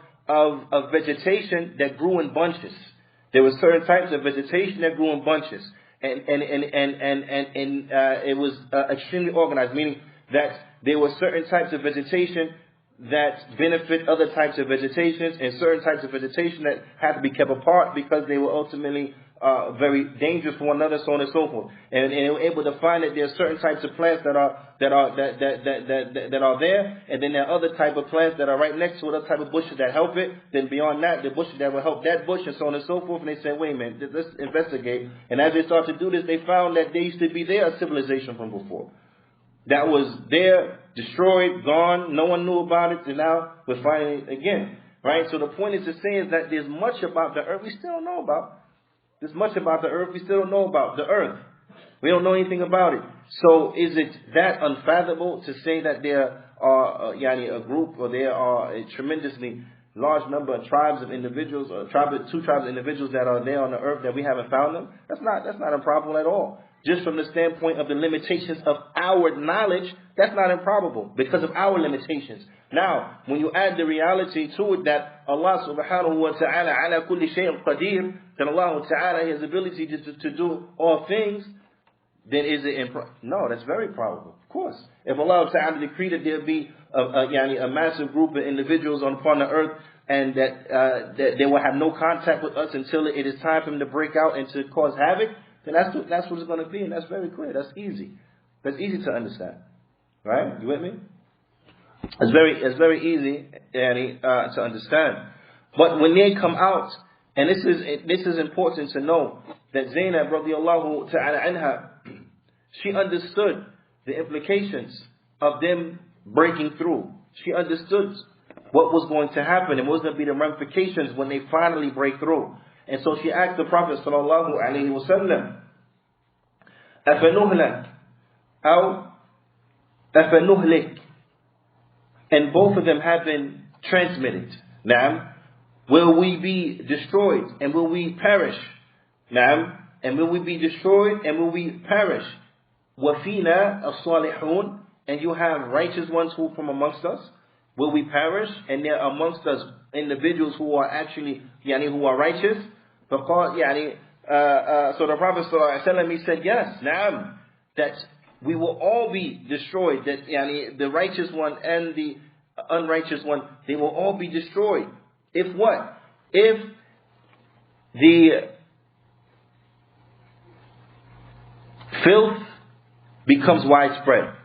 vegetation that grew in bunches. There were certain types of vegetation that grew in bunches. And it was extremely organized, meaning that there were certain types of vegetation that benefit other types of vegetations, and certain types of vegetation that had to be kept apart because they were ultimately very dangerous for one another, so on and so forth. And they were able to find that there are certain types of plants that are there, and then there are other type of plants that are right next to other type of bushes that help it. Then beyond that, the bushes that will help that bush, and so on and so forth. And they said, wait a minute, let's investigate. And as they started to do this, they found that there used to be there a civilization from before that was there, destroyed, gone. No one knew about it, and now we're finding it again. Right. So the point is to say is that there's much about the earth we still don't know about. There's much about the earth we still don't know about. The earth. We don't know anything about it. So is it that unfathomable to say that there are a group, or there are a tremendously large number of tribes of individuals, or two tribes of individuals that are there on the earth that we haven't found them. That's not a problem at all. Just from the standpoint of the limitations of our knowledge, that's not improbable because of our limitations. Now, when you add the reality to it that Allah subhanahu wa ta'ala ala kulli shay'in qadir, that Allah ta'ala has ability to do all things, then is it no, that's very probable. Of course. If Allah ta'ala decreed that there be a massive group of individuals upon the earth and that they will have no contact with us until it is time for them to break out and to cause havoc, then that's what it's going to be, and that's very clear. That's easy. That's easy to understand. Right? You with me? It's very easy to understand. But when they come out, and this is important to know, that Zainab radiallahu ta'ala anha, she understood the implications of them breaking through. She understood what was going to happen and what was going to be the ramifications when they finally break through. And so she asked the Prophet sallallahu alaihi wasallam, أَفَنُهْلَكْ أَوْ أَفَنُهْلِكْ. And both of them have been transmitted. Naam. Will we be destroyed and will we perish? Naam. And will we be destroyed and will we perish? وَفِينَا الصَّالِحُونَ. And you have righteous ones who from amongst us. Will we perish? And there are amongst us individuals who are actually, who are righteous. So the Prophet ﷺ, he said, yes, naam, that we will all be destroyed. That the righteous one and the unrighteous one, they will all be destroyed. If what? If the filth becomes widespread.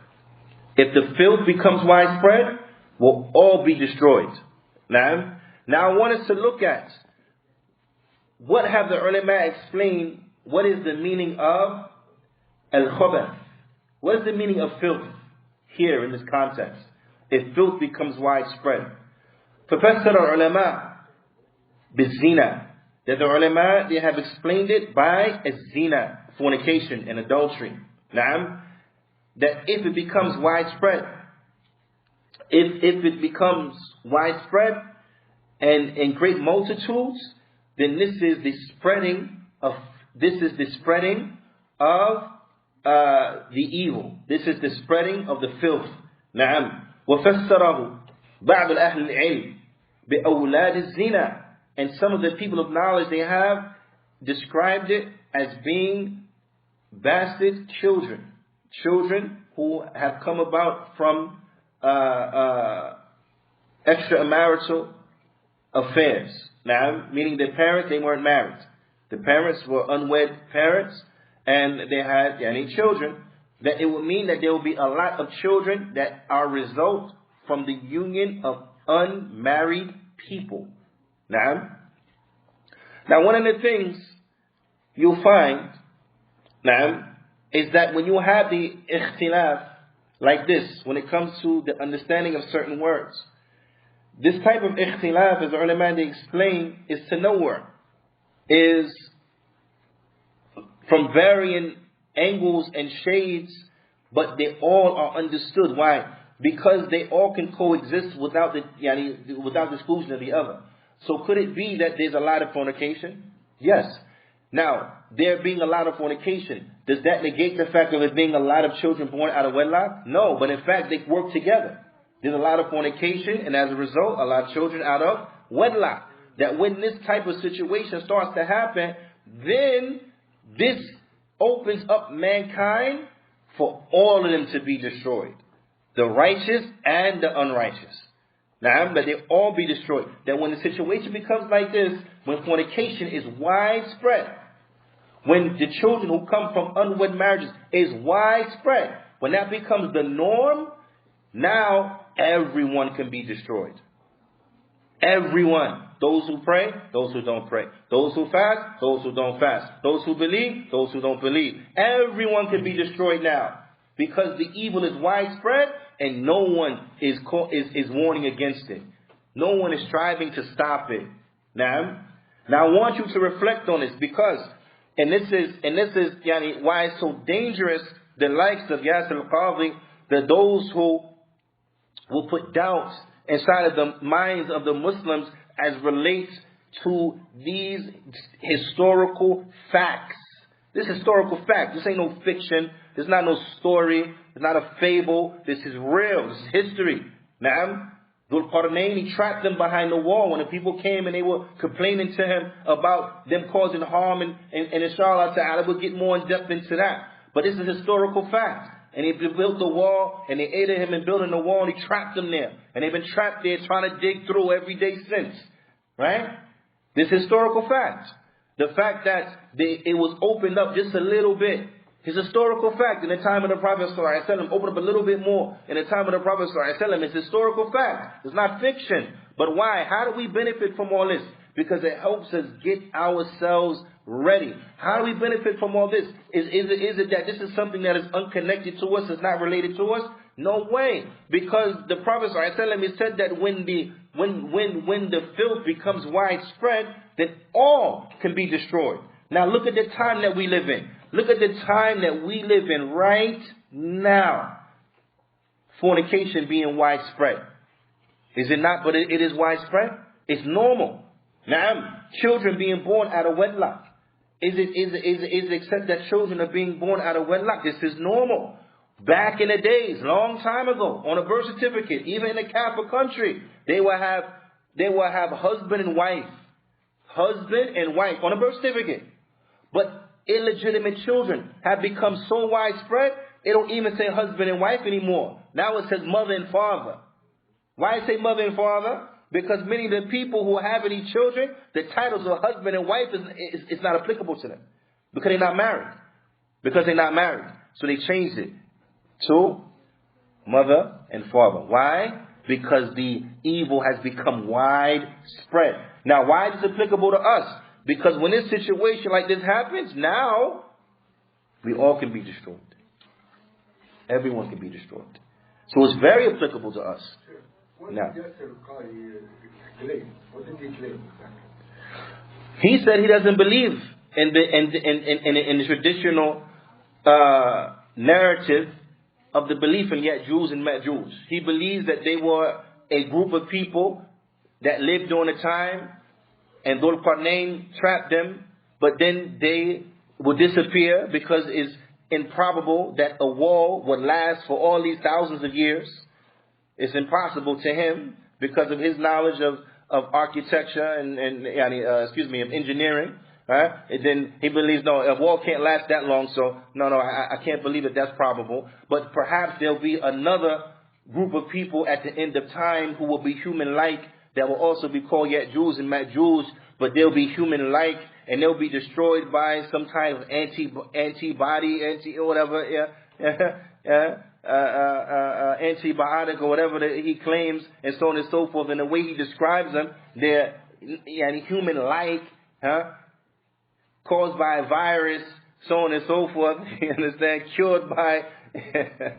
If the filth becomes widespread, we'll all be destroyed. Now I want us to look at what have the ulama explained. What is the meaning of al-khabath? What is the meaning of filth here in this context? If filth becomes widespread. فَفَسَّرَ الْعُلَمَاء بِالزِّنَا. That the ulama, they have explained it by zina, fornication and adultery. Naam. That if it becomes widespread, if it becomes widespread and in great multitudes, then this is the spreading of the evil. This is the spreading of the filth. Naam. وَفَسَّرَهُ بَعْضُ الْأَهْلِ الْعِلْمِ بِأَوْلَادِ الزِّنَا. And some of the people of knowledge, they have described it as being bastard children. Children who have come about from extramarital affairs. Now, meaning their parents, they weren't married. The parents were unwed parents, and they had any children. That it would mean that there will be a lot of children that are a result from the union of unmarried people. Now, one of the things you'll find is that when you have the ikhtilaf like this, when it comes to the understanding of certain words, this type of ikhtilaf, as the ulama they explain, is tanawwur, is from varying angles and shades, but they all are understood. Why? Because they all can coexist without without the exclusion of the other. So could it be that there's a lot of fornication? Yes. Now, there being a lot of fornication, does that negate the fact of it being a lot of children born out of wedlock? No, but in fact they work together. There's a lot of fornication, and as a result, a lot of children out of wedlock. That when this type of situation starts to happen, then this opens up mankind for all of them to be destroyed. The righteous and the unrighteous. Now, that they all be destroyed. That when the situation becomes like this, when fornication is widespread, when the children who come from unwed marriages is widespread, when that becomes the norm, now everyone can be destroyed. Everyone. Those who pray, those who don't pray. Those who fast, those who don't fast. Those who believe, those who don't believe. Everyone can be destroyed now. Because the evil is widespread and no one is warning against it. No one is striving to stop it. Now I want you to reflect on this because, and this is why it's so dangerous, the likes of Yasir al-Qadhi, that those who will put doubts inside of the minds of the Muslims as relates to these historical facts. This historical fact. This ain't no fiction. This is not no story. It's not a fable. This is real. This is history. Na'am. Dhul Qarnayn, he trapped them behind the wall when the people came and they were complaining to him about them causing harm, and inshallah ta'ala we'll get more in depth into that. But this is a historical fact. And he built the wall, and they aided him in building the wall, and he trapped them there. And they've been trapped there trying to dig through every day since. Right? This historical fact. The fact that it was opened up just a little bit. It's historical fact. In the time of the Prophet ﷺ, open up a little bit more. In the time of the Prophet ﷺ, it's historical fact. It's not fiction. But why? How do we benefit from all this? Because it helps us get ourselves ready. How do we benefit from all this? Is it that this is something that is unconnected to us, it's not related to us? No way. Because the Prophet ﷺ said that when the filth becomes widespread, then all can be destroyed. Now look at the time that we live in. Look at the time that we live in right now. Fornication being widespread. Is it not? But it is widespread. It's normal. Now, children being born out of wedlock. Is it accepted that children are being born out of wedlock? This is normal. Back in the days, long time ago, on a birth certificate, even in the Catholic country, they will have husband and wife. Husband and wife on a birth certificate. But illegitimate children have become so widespread, they don't even say husband and wife anymore. Now it says mother and father. Why say mother and father? Because many of the people who have any children, the titles of husband and wife is not applicable to them. Because they're not married. Because they're not married. So they changed it to mother and father. Why? Because the evil has become widespread. Now why is it applicable to us? Because when this situation like this happens, now we all can be destroyed. Everyone can be destroyed. So it's very applicable to us. Now, he said he doesn't believe in the traditional narrative of the belief in Ya'juj and Ma'juj. He believes that they were a group of people that lived during a time, and Dhul Qarnayn trapped them, but then they would disappear because it's improbable that a wall would last for all these thousands of years. It's impossible to him because of his knowledge of architecture and of engineering. Right? And then he believes, no, a wall can't last that long, so I can't believe that that's probable. But perhaps there'll be another group of people at the end of time who will be human-like, that will also be called Ya'juj and Ma'juj, but they'll be human-like, and they'll be destroyed by some kind of antibiotic or whatever that he claims, and so on and so forth. And the way he describes them, they're human-like, caused by a virus, so on and so forth. You understand? Cured by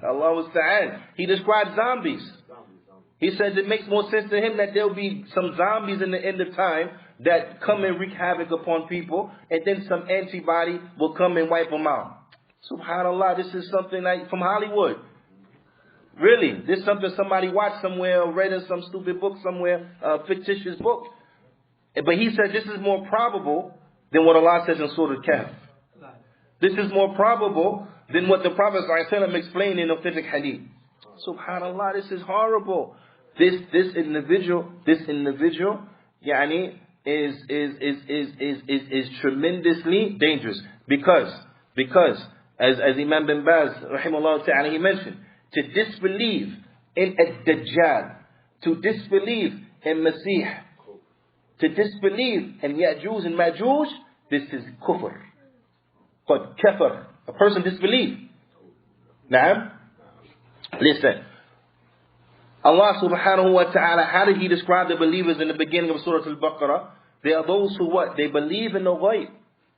Allah Musta'an. He describes zombies. He says it makes more sense to him that there'll be some zombies in the end of time that come and wreak havoc upon people, and then some antibody will come and wipe them out. Subhanallah, this is something like from Hollywood. Really, this is something somebody watched somewhere or read in some stupid book somewhere, a fictitious book. But he said this is more probable than what Allah says in Surah Al-Kahf. This is more probable than what the Prophet ﷺ explained in authentic hadith. Subhanallah, this is horrible. This individual, is tremendously dangerous because as Imam bin Baz rahimahullah ta'ala he mentioned, to disbelieve in Ad-Dajjal, to disbelieve in Masih, to disbelieve in Ya'juj and Ma'juj, this is kufr. Qad kafar. A person disbelieve. Na'am? Listen. Allah subhanahu wa ta'ala, how did he describe the believers in the beginning of Surah Al-Baqarah? They are those who what? They believe in the ghaib.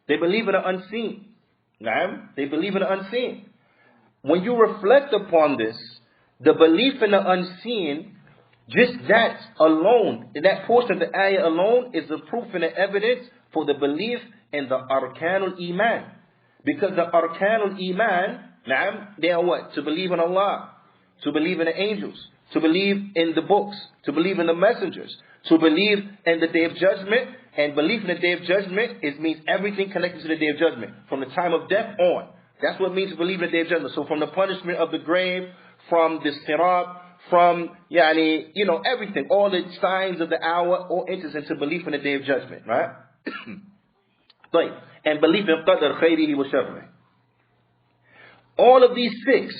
They believe in the unseen. Na'am? They believe in the unseen. When you reflect upon this, the belief in the unseen, just that alone, that portion of the ayah alone is the proof and the evidence for the belief in the Arkanul Iman. Because the Arkanul Iman, na'am, they are what? To believe in Allah, to believe in the angels, to believe in the books, to believe in the messengers, to believe in the Day of Judgment. And belief in the Day of Judgment means everything connected to the Day of Judgment, from the time of death on. That's what it means to believe in the Day of Judgment. So from the punishment of the grave, from the sirat, from everything, all the signs of the hour, all enters into belief in the Day of Judgment, right? And belief in qadr khayrihi wa sharrihi. All of these 6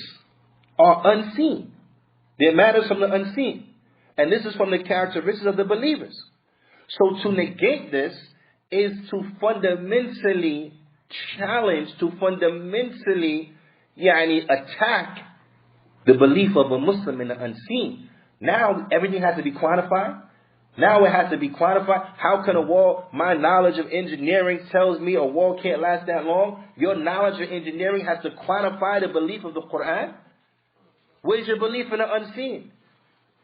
are unseen. They're matters from the unseen. And this is from the characteristics of the believers. So to negate this is to fundamentally challenge, to fundamentally attack the belief of a Muslim in the unseen. Now everything has to be quantified. Now it has to be quantified. How can a wall, my knowledge of engineering tells me a wall can't last that long. Your knowledge of engineering has to quantify the belief of the Qur'an. Where's your belief in the unseen?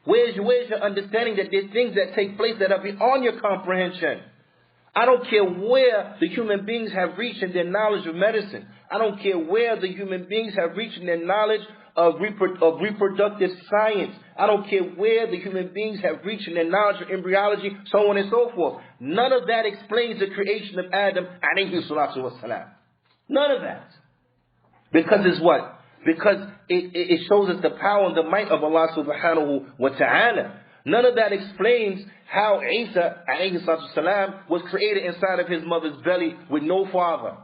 Where's your understanding that there's things that take place that are beyond your comprehension? I don't care where the human beings have reached in their knowledge of medicine. I don't care where the human beings have reached in their knowledge of reproductive science. I don't care where the human beings have reached in their knowledge of embryology, so on and so forth. None of that explains the creation of Adam, alayhi salatu wassalam. None of that. Because it's what? Because it shows us the power and the might of Allah subhanahu wa ta'ala. None of that explains how Isa alayhi salatu wassalam was created inside of his mother's belly with no father.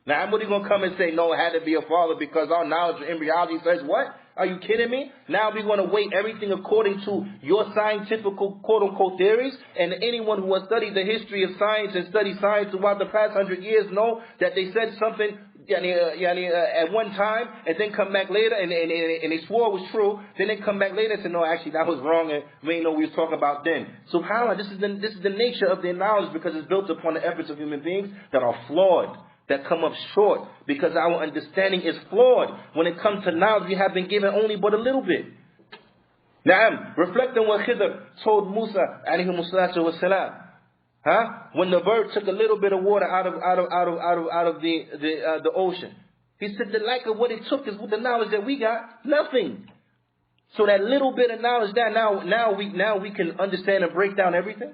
Now, I'm really going to come and say, no, it had to be a father because our knowledge of embryology says what? Are you kidding me? Now we're going to weigh everything according to your scientific quote-unquote theories. And anyone who has studied the history of science and studied science throughout the past 100 years know that they said something at one time and then come back later and they swore it was true. Then they come back later and say, no, actually that was wrong and we didn't know what we was talking about then. SubhanAllah, this is the nature of their knowledge because it's built upon the efforts of human beings that are flawed, that come up short because our understanding is flawed. When it comes to knowledge, we have been given only but a little bit. Now, reflect on what Khidr told Musa alayhi salatu wassalam. When the bird took a little bit of water out of the ocean, he said the like of what it took is with the knowledge that we got, nothing. So that little bit of knowledge that now we can understand and break down everything.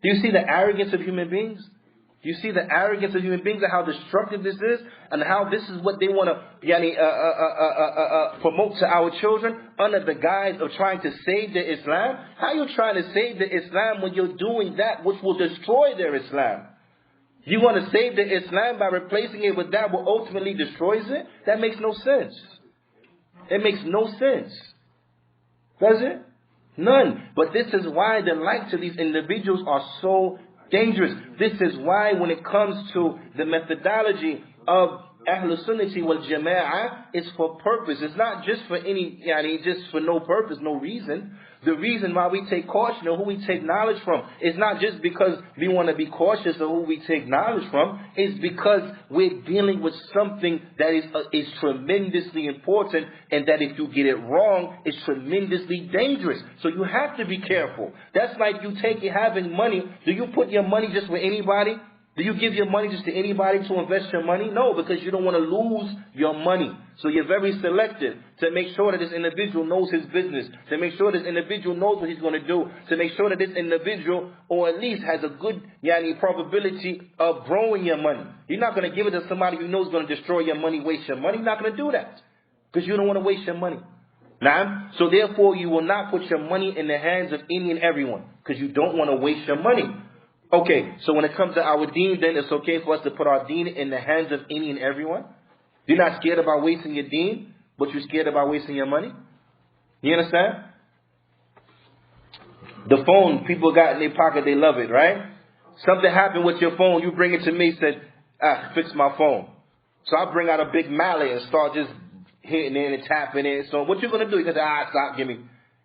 Do you see the arrogance of human beings? You see the arrogance of human beings and how destructive this is, and how this is what they want to promote to our children under the guise of trying to save their Islam. How are you trying to save the Islam when you're doing that which will destroy their Islam? You want to save the Islam by replacing it with that which ultimately destroys it? That makes no sense. It makes no sense. Does it? None. But this is why the likes of these individuals are so dangerous. This is why when it comes to the methodology of Ahlul Sunnati wal Jama'ah, it's for purpose. It's not just for just for no purpose, no reason. The reason why we take caution of who we take knowledge from is not just because we want to be cautious of who we take knowledge from. It's because we're dealing with something that is tremendously important, and that if you get it wrong, it's tremendously dangerous. So you have to be careful. That's like you having money. Do you put your money just with anybody? Do you give your money just to anybody to invest your money? No, because you don't want to lose your money. So you're very selective to make sure that this individual knows his business, to make sure this individual knows what he's going to do, to make sure that this individual, or at least has a good probability of growing your money. You're not going to give it to somebody you know is going to destroy your money, waste your money. You're not going to do that because you don't want to waste your money. Now, so therefore you will not put your money in the hands of any and everyone because you don't want to waste your money. Okay, so when it comes to our deen, then it's okay for us to put our deen in the hands of any and everyone. You're not scared about wasting your deen, but you're scared about wasting your money. You understand? The phone people got in their pocket, they love it, right? Something happened with your phone, you bring it to me, said, fix my phone. So I bring out a big mallet and start just hitting it and tapping it. So what you going to do? You say, stop, give me.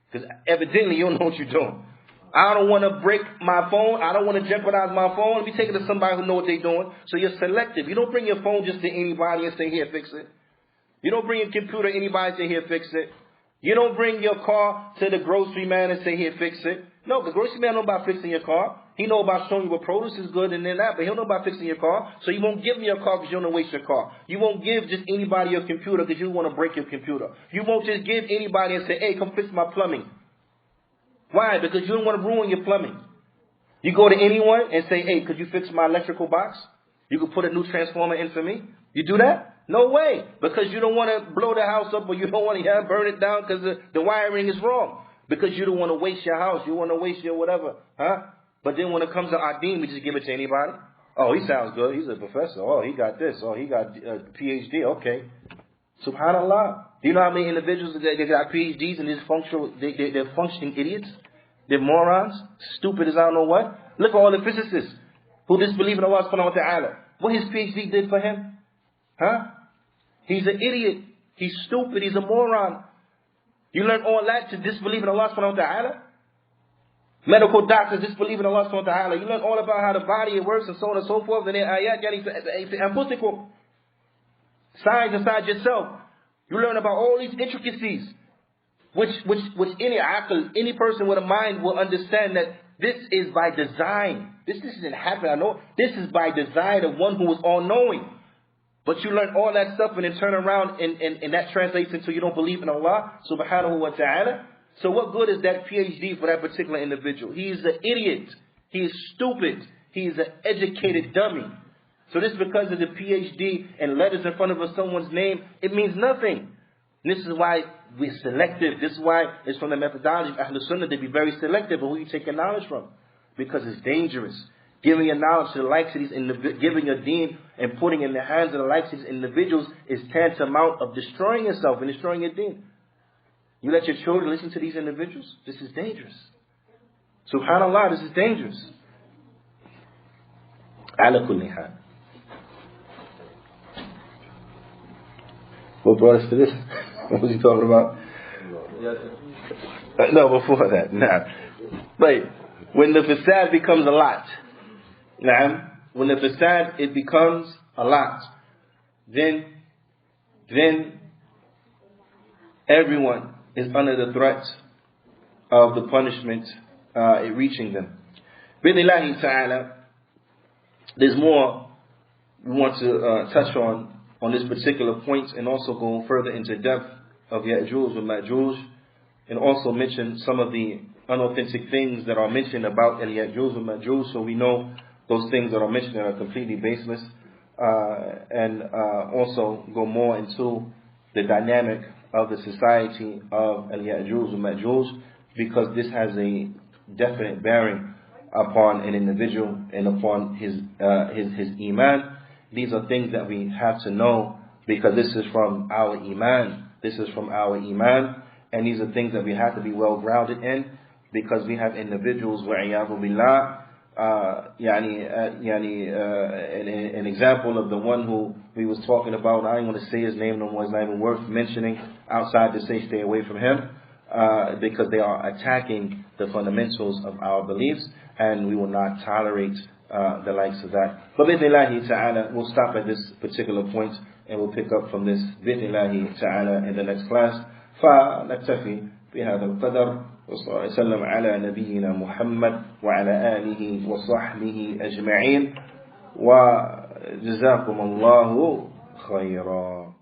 Because evidently you don't know what you're doing. I don't want to break my phone. I don't want to jeopardize my phone. Let me take it to somebody who knows what they're doing. So you're selective. You don't bring your phone just to anybody and say, here, fix it. You don't bring your computer to anybody and say, here, fix it. You don't bring your car to the grocery man and say, here, fix it. No, the grocery man don't know about fixing your car. He know about showing you what produce is good and then that, but he don't know about fixing your car. So you won't give me your car because you don't want to waste your car. You won't give just anybody your computer because you want to break your computer. You won't just give anybody and say, hey, come fix my plumbing. Why? Because you don't want to ruin your plumbing. You go to anyone and say, hey, could you fix my electrical box? You could put a new transformer in for me. You do that? No way. Because you don't want to blow the house up or you don't want to burn it down because the wiring is wrong. Because you don't want to waste your house. You want to waste your whatever. Huh? But then when it comes to our deen, we just give it to anybody. Oh, he sounds good. He's a professor. Oh, he got this. Oh, he got a PhD. Okay. Subhanallah. Do you know how many individuals they got PhDs and they're functioning idiots? They're morons. Stupid as I don't know what. Look at all the physicists who disbelieve in Allah subhanahu wa ta'ala. What his PhD did for him? Huh? He's an idiot. He's stupid. He's a moron. You learn all that to disbelieve in Allah subhanahu wa ta'ala? Medical doctors disbelieve in Allah subhanahu wa ta'ala. You learn all about how the body works and so on and so forth. And then ayat yani science inside yourself. You learn about all these intricacies. Which any person with a mind will understand that this is by design. This isn't happening. I know this is by design of one who is all-knowing. But you learn all that stuff and then turn around and that translates into you don't believe in Allah subhanahu wa ta'ala. So what good is that PhD for that particular individual? He is an idiot. He is stupid. He is an educated dummy. So this because of the PhD and letters in front of someone's name, it means nothing. And this is why we're selective. This is why it's from the methodology of Ahlul Sunnah to be very selective of who you take your knowledge from. Because it's dangerous. Giving your knowledge to the likes of these individuals, giving your deen and putting in the hands of the likes of these individuals is tantamount of destroying yourself and destroying your deen. You let your children listen to these individuals? This is dangerous. Subhanallah, this is dangerous. Ala kulli hal. What brought us to this? What was he talking about? No, before that. Nah. Wait. When the fasad becomes a lot. Nah. When the fasad, it becomes a lot. Then everyone is under the threat of the punishment it reaching them. Bi'idhnillahi ta'ala, there's more we want to touch on this particular point and also go further into depth of Ya'juj and Ma'juj and also mention some of the unauthentic things that are mentioned about Ya'juj and Ma'juj, so we know those things that are mentioned are completely baseless, and also go more into the dynamic of the society of Ya'juj and Ma'juj, because this has a definite bearing upon an individual and upon his iman. These are things that we have to know because this is from our iman. This is from our iman, and these are things that we have to be well grounded in, because we have individuals wa'iyadu billah. An example of the one who we was talking about, I ain't want to say his name no more, it's not even worth mentioning outside to say stay away from him, because they are attacking the fundamentals of our beliefs, and we will not tolerate the likes of that. But bi'idhnillahi ta'ala, we'll stop at this particular point and we'll pick up from this bi'idhnillahi ta'ala in the next class. فنكتفي بهذا القدر وصلى الله وسلم على نبينا محمد وعلى آله وصحبه أجمعين وجزاكم الله خيرا.